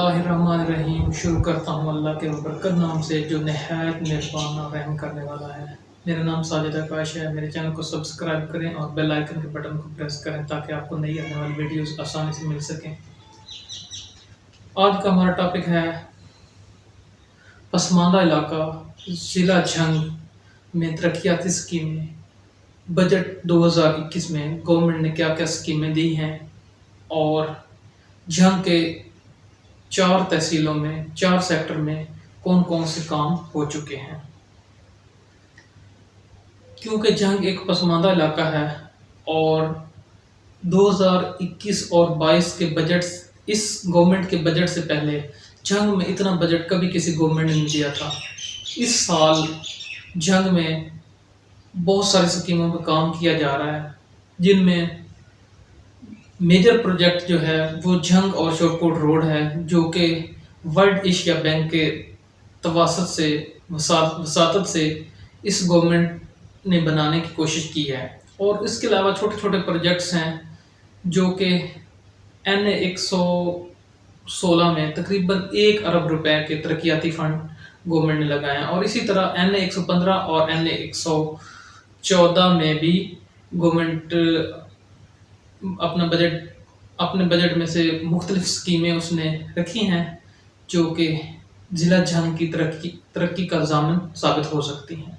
बिस्मिल्लाहिर्रहमानिर्रहीम। शुरू करता हूँ अल्लाह के बरकत नाम से जो नहायत मेहरबान और रहम करने वाला है। मेरा नाम साजिद आकाश है। मेरे चैनल को सब्सक्राइब करें और बेल आइकन के बटन को प्रेस करें ताकि आपको नई आने वाली वीडियोस आसानी से मिल सकें। आज का हमारा टॉपिक है पसमानदा इलाका ज़िला झंग में तरक्याती स्कीमें। बजट 2021 में गवर्नमेंट ने क्या क्या स्कीमें दी हैं और झंग के 4 तहसीलों में 4 सेक्टर में कौन कौन से काम हो चुके हैं। क्योंकि झंग एक पसमानदा इलाका है और 2021 और 22 के बजट, इस गवर्नमेंट के बजट से पहले झंग में इतना बजट कभी किसी गवर्नमेंट ने नहीं दिया था। इस साल झंग में बहुत सारी स्कीमों पर काम किया जा रहा है, जिनमें मेजर प्रोजेक्ट जो है वो झंग और शोरकोट रोड है, जो कि वर्ल्ड एशिया बैंक के वसातत से इस गवर्नमेंट ने बनाने की कोशिश की है। और इसके अलावा छोटे छोटे प्रोजेक्ट्स हैं जो कि NA 116 में तकरीबन 1 अरब रुपए के तरक्याती फंड गवर्नमेंट ने लगाए हैं। और इसी तरह NA 115 और NA 114 में भी गवर्नमेंट अपने बजट में से मुख्तलिफ स्कीमें उसने रखी हैं जो कि ज़िला झंग की तरक्की का ज़ामिन साबित हो सकती हैं।